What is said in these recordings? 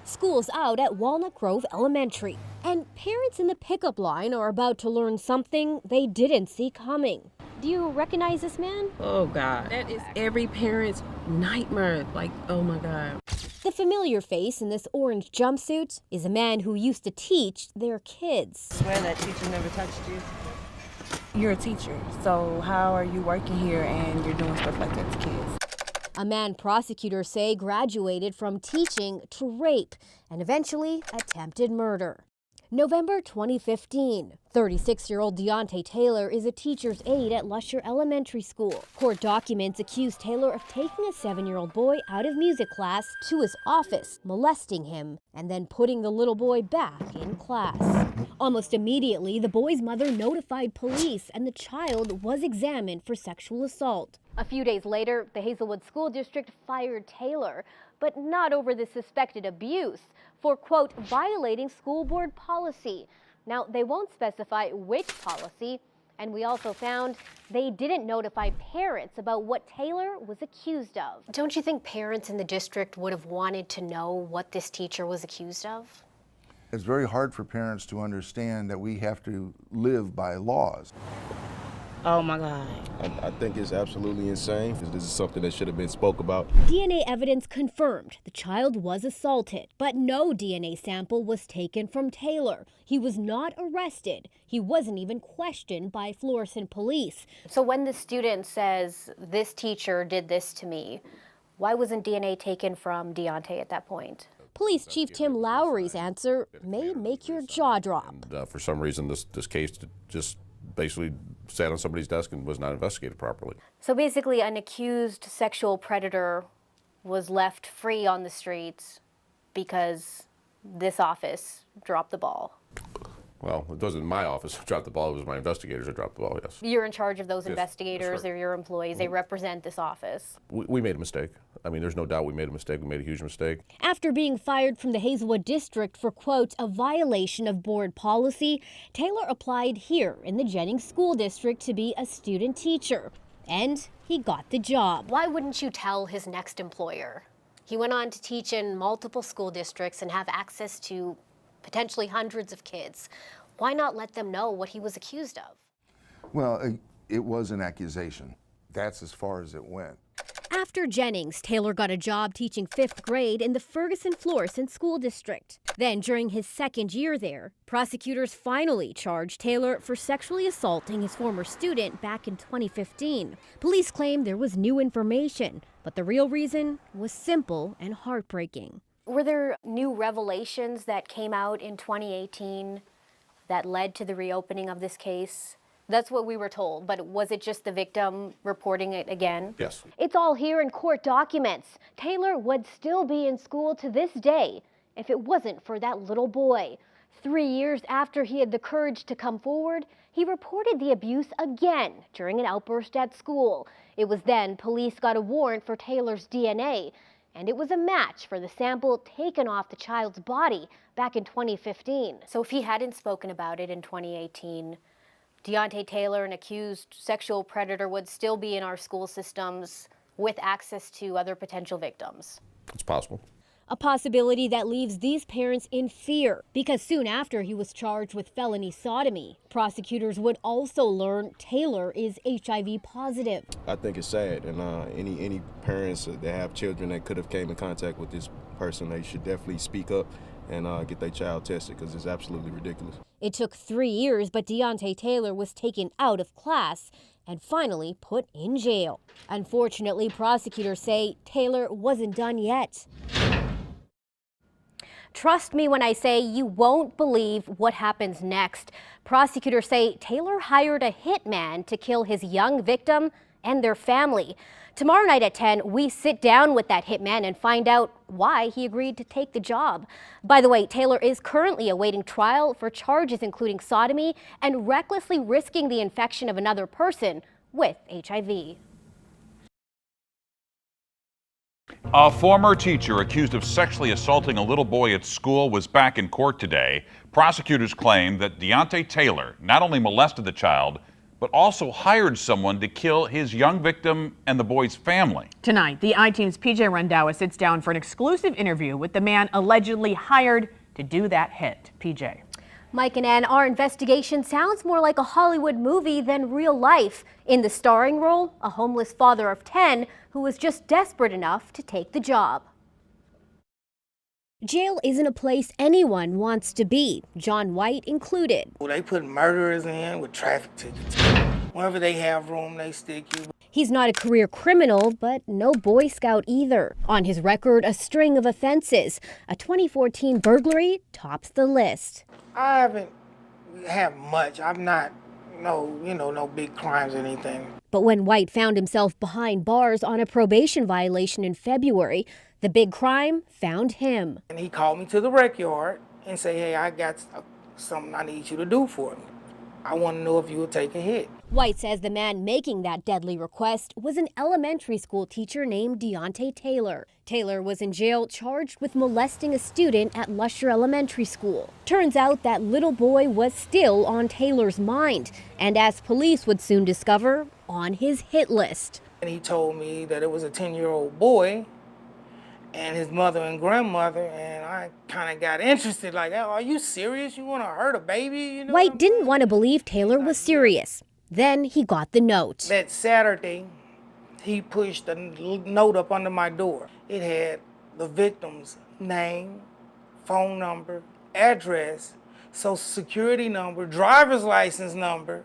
School's out at Walnut Grove Elementary, and parents in the pickup line are about to learn something they didn't see coming. Do you recognize this man? Oh God, that is every parent's nightmare. Like, oh my God. The familiar face in this orange jumpsuit is a man who used to teach their kids. I swear that teacher never touched you. You're a teacher, so how are you working here and you're doing stuff like that to kids? A man prosecutors say graduated from teaching to rape and eventually attempted murder. November 2015, 36-year-old Deontay Taylor is a teacher's aide at Lusher Elementary School. Court documents accuse Taylor of taking a 7-year-old boy out of music class to his office, molesting him, and then putting the little boy back in class. Almost immediately, the boy's mother notified police and the child was examined for sexual assault. A few days later, the Hazelwood School District fired Taylor, but not over the suspected abuse, for, quote, violating school board policy. Now, they won't specify which policy, and we also found they didn't notify parents about what Taylor was accused of. Don't you think parents in the district would have wanted to know what this teacher was accused of? It's very hard for parents to understand that we have to live by laws. Oh my God. I think it's absolutely insane. This is something that should have been spoke about. DNA evidence confirmed the child was assaulted, but no DNA sample was taken from Taylor. He was not arrested. He wasn't even questioned by Florissant police. So when the student says, this teacher did this to me, why wasn't DNA taken from Deontay at that point? Police Chief Tim Lowry's answer may make your jaw drop. And, for some reason, this case just basically sat on somebody's desk and was not investigated properly. So basically, an accused sexual predator was left free on the streets because this office dropped the ball. Well, it wasn't my office that dropped the ball, it was my investigators that dropped the ball, yes. You're in charge of those Yes, investigators, that's right. they're your employees, they represent this office. We made a mistake. I mean, there's no doubt we made a mistake. We made a huge mistake. After being fired from the Hazelwood district for, quote, a violation of board policy, Taylor applied here in the Jennings School District to be a student teacher. And he got the job. Why wouldn't you tell his next employer? He went on to teach in multiple school districts and have access to potentially hundreds of kids. Why not let them know what he was accused of? Well, it was an accusation. That's as far as it went. After Jennings, Taylor got a job teaching 5th grade in the Ferguson-Florissant School District. Then, during his second year there, prosecutors finally charged Taylor for sexually assaulting his former student back in 2015. Police claim there was new information, but the real reason was simple and heartbreaking. Were there new revelations that came out in 2018 that led to the reopening of this case? That's what we were told, but was it just the victim reporting it again? Yes. It's all here in court documents. Taylor would still be in school to this day if it wasn't for that little boy. 3 years after he had the courage to come forward, he reported the abuse again during an outburst at school. It was then police got a warrant for Taylor's DNA, and it was a match for the sample taken off the child's body back in 2015. So if he hadn't spoken about it in 2018, Deontay Taylor, an accused sexual predator, would still be in our school systems with access to other potential victims. It's possible. A possibility that leaves these parents in fear, because soon after he was charged with felony sodomy, prosecutors would also learn Taylor is HIV positive. I think it's sad, and any parents that have children that could have came in contact with this person, they should definitely speak up and get their child tested, because it's absolutely ridiculous. It took 3 years, but Deontay Taylor was taken out of class and finally put in jail. Unfortunately, prosecutors say Taylor wasn't done yet. Trust me when I say you won't believe what happens next. Prosecutors say Taylor hired a hitman to kill his young victim and their family. Tomorrow night at 10, we sit down with that hitman and find out why he agreed to take the job. By the way, Taylor is currently awaiting trial for charges including sodomy and recklessly risking the infection of another person with HIV. A former teacher accused of sexually assaulting a little boy at school was back in court today. Prosecutors claim that Deontay Taylor not only molested the child, but also hired someone to kill his young victim and the boy's family. Tonight, the I-Team's PJ Rendawa sits down for an exclusive interview with the man allegedly hired to do that hit. PJ. Mike and Ann, our investigation sounds more like a Hollywood movie than real life. In the starring role, a homeless father of 10 who was just desperate enough to take the job. Jail isn't a place anyone wants to be, John White included. Well, they put murderers in with traffic tickets. Wherever they have room, they stick you. He's not a career criminal, but no Boy Scout either. On his record, a string of offenses. A 2014 burglary tops the list. I haven't had much. I'm not, no big crimes or anything. But when White found himself behind bars on a probation violation in February, the big crime found him. And he called me to the rec yard and said, hey, I got something I need you to do for me. I want to know if you will take a hit. White says the man making that deadly request was an elementary school teacher named Deontay Taylor. Taylor was in jail charged with molesting a student at Lusher Elementary School. Turns out that little boy was still on Taylor's mind, and as police would soon discover, on his hit list. And he told me that it was a 10-year-old boy and his mother and grandmother, and I kind of got interested, like, are you serious? You want to hurt a baby? You know White didn't want to believe Taylor was serious. Then he got the note. That Saturday, he pushed a note up under my door. It had the victim's name, phone number, address, social security number, driver's license number,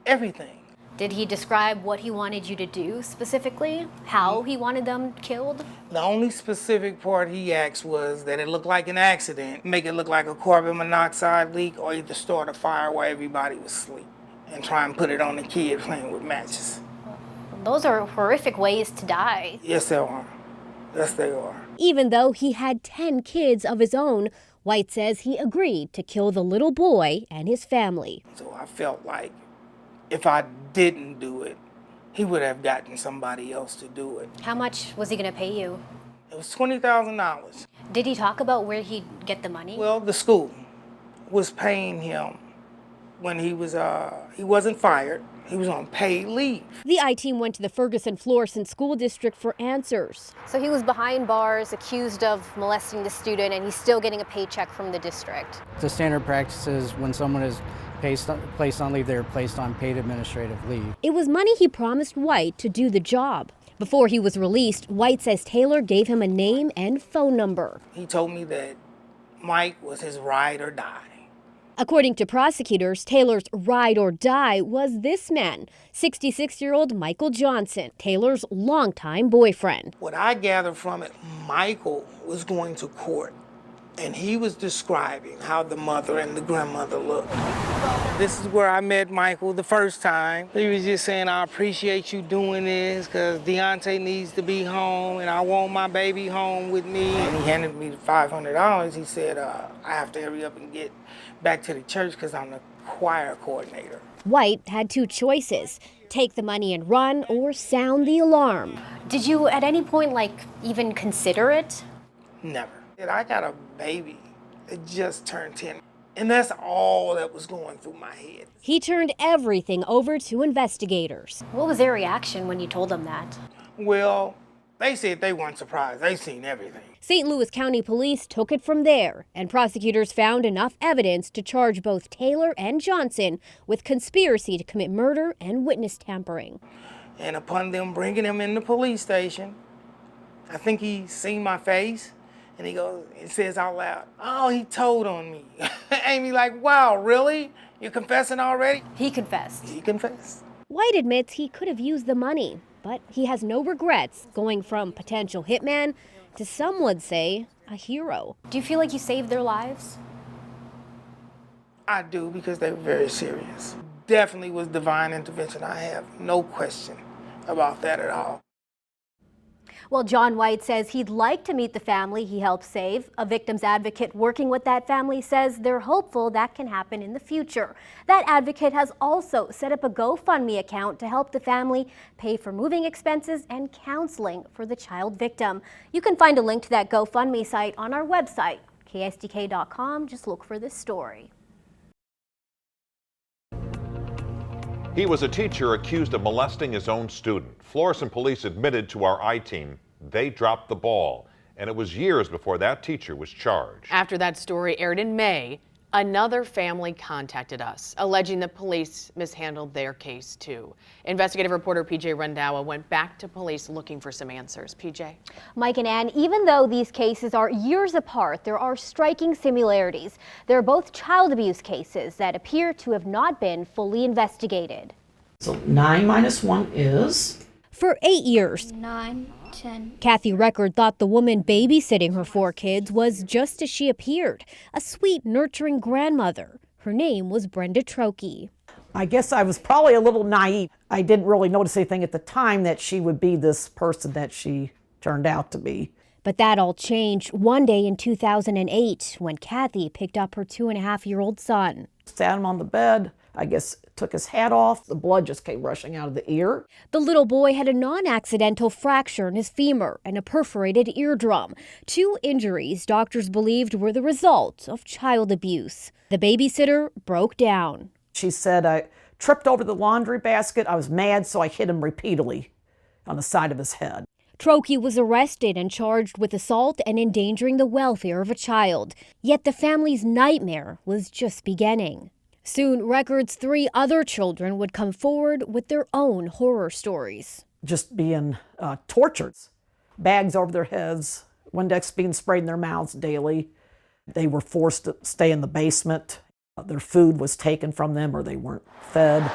everything. Did he describe what he wanted you to do specifically? How he wanted them killed? The only specific part he asked was that it looked like an accident, make it look like a carbon monoxide leak, or either start a fire while everybody was asleep and try and put it on the kid playing with matches. Those are horrific ways to die. Yes, they are. Yes, they are. Even though he had 10 kids of his own, White says he agreed to kill the little boy and his family. So I felt like if I didn't do it, he would have gotten somebody else to do it. How much was he going to pay you? It was $20,000. Did he talk about where he'd get the money? Well, the school was paying him when he wasn't fired. He was on paid leave. The I-Team went to the Ferguson-Florissant School District for answers. So he was behind bars, accused of molesting the student, and he's still getting a paycheck from the district. The standard practice is when someone is placed on leave, they're placed on paid administrative leave. It was money he promised White to do the job. Before he was released, White says Taylor gave him a name and phone number. He told me that Mike was his ride or die. According to prosecutors, Taylor's ride or die was this man, 66-year-old Michael Johnson, Taylor's longtime boyfriend. What I gathered from it, Michael was going to court, and he was describing how the mother and the grandmother looked. This is where I met Michael the first time. He was just saying, I appreciate you doing this because Deontay needs to be home and I want my baby home with me. And he handed me the $500. He said, I have to hurry up and get back to the church because I'm the choir coordinator. White had two choices, take the money and run or sound the alarm. Did you at any point, even consider it? Never. I got a baby that just turned 10. And that's all that was going through my head. He turned everything over to investigators. What was their reaction when you told them that? Well, they said they weren't surprised. They seen everything. St. Louis County Police took it from there, and prosecutors found enough evidence to charge both Taylor and Johnson with conspiracy to commit murder and witness tampering. And upon them bringing him in the police station, I think he seen my face. And he goes, he says out loud, oh, he told on me. Amy like, wow, really? You're confessing already? He confessed. He confessed. White admits he could have used the money, but he has no regrets going from potential hitman to, some would say, a hero. Do you feel like you saved their lives? I do, because they were very serious. Definitely was divine intervention. I have no question about that at all. Well, John White says he'd like to meet the family he helped save. A victim's advocate working with that family says they're hopeful that can happen in the future. That advocate has also set up a GoFundMe account to help the family pay for moving expenses and counseling for the child victim. You can find a link to that GoFundMe site on our website, ksdk.com. Just look for this story. He was a teacher accused of molesting his own student. Florissant police admitted to our I-team they dropped the ball, and it was years before that teacher was charged. After that story aired in May, another family contacted us, alleging that police mishandled their case too. Investigative reporter PJ Rendawa went back to police looking for some answers. PJ? Mike and Ann, even though these cases are years apart, there are striking similarities. They're both child abuse cases that appear to have not been fully investigated. So 9 minus 1 is? For 8 years, 9, 10. Kathy Record thought the woman babysitting her 4 kids was just as she appeared, a sweet, nurturing grandmother. Her name was Brenda Trokey. I guess I was probably a little naive. I didn't really notice anything at the time that she would be this person that she turned out to be. But that all changed one day in 2008 when Kathy picked up her 2.5-year-old son. Sat him on the bed, I guess took his hat off. The blood just came rushing out of the ear. The little boy had a non-accidental fracture in his femur and a perforated eardrum. 2 injuries doctors believed were the result of child abuse. The babysitter broke down. She said, I tripped over the laundry basket. I was mad, so I hit him repeatedly on the side of his head. Trokey was arrested and charged with assault and endangering the welfare of a child. Yet the family's nightmare was just beginning. Soon, Record's 3 other children would come forward with their own horror stories. Just being tortured. Bags over their heads, Windex being sprayed in their mouths daily. They were forced to stay in the basement. Their food was taken from them or they weren't fed.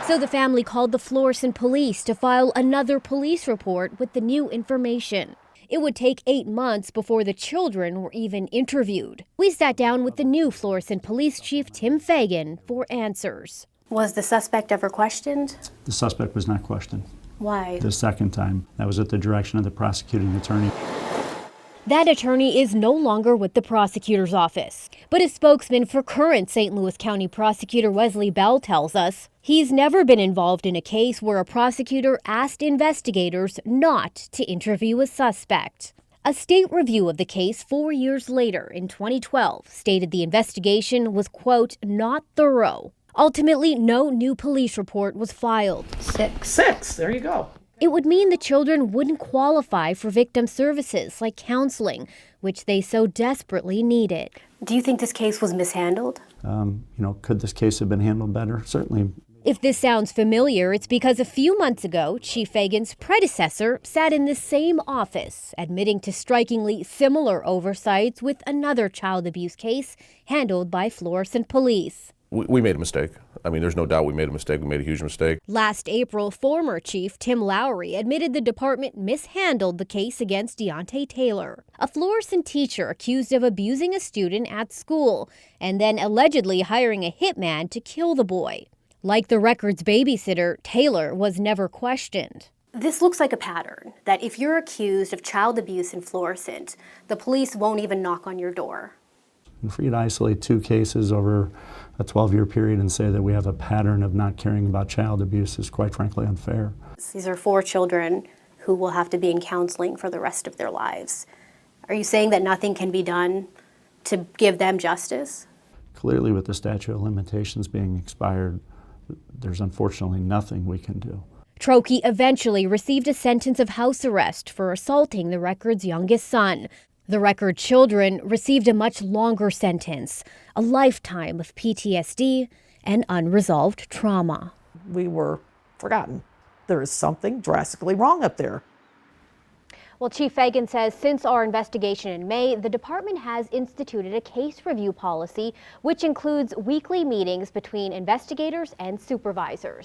So the family called the Florissant police to file another police report with the new information. It would take 8 months before the children were even interviewed. We sat down with the new Florissant Police Chief, Tim Fagan, for answers. Was the suspect ever questioned? The suspect was not questioned. Why? The second time. That was at the direction of the prosecuting attorney. That attorney is no longer with the prosecutor's office. But a spokesman for current St. Louis County Prosecutor Wesley Bell tells us he's never been involved in a case where a prosecutor asked investigators not to interview a suspect. A state review of the case 4 years later, in 2012, stated the investigation was, quote, not thorough. Ultimately, no new police report was filed. 6. There you go. It would mean the children wouldn't qualify for victim services like counseling, which they so desperately needed. Do you think this case was mishandled? Could this case have been handled better? Certainly. If this sounds familiar, it's because a few months ago, Chief Fagan's predecessor sat in the same office, admitting to strikingly similar oversights with another child abuse case handled by Florissant police. We made a mistake. I mean, there's no doubt we made a mistake. We made a huge mistake. Last April, former Chief Tim Lowry admitted the department mishandled the case against Deontay Taylor, a Florissant teacher accused of abusing a student at school and then allegedly hiring a hitman to kill the boy. Like the Record's babysitter, Taylor was never questioned. This looks like a pattern, that if you're accused of child abuse in Florissant, the police won't even knock on your door. And for you to isolate 2 cases over a 12-year period and say that we have a pattern of not caring about child abuse is quite frankly unfair. These are 4 children who will have to be in counseling for the rest of their lives. Are you saying that nothing can be done to give them justice? Clearly, with the statute of limitations being expired, there's unfortunately nothing we can do. Trokey eventually received a sentence of house arrest for assaulting the Record's youngest son. The Record children received a much longer sentence, a lifetime of PTSD and unresolved trauma. We were forgotten. There is something drastically wrong up there. Well, Chief Fagan says since our investigation in May, the department has instituted a case review policy, which includes weekly meetings between investigators and supervisors.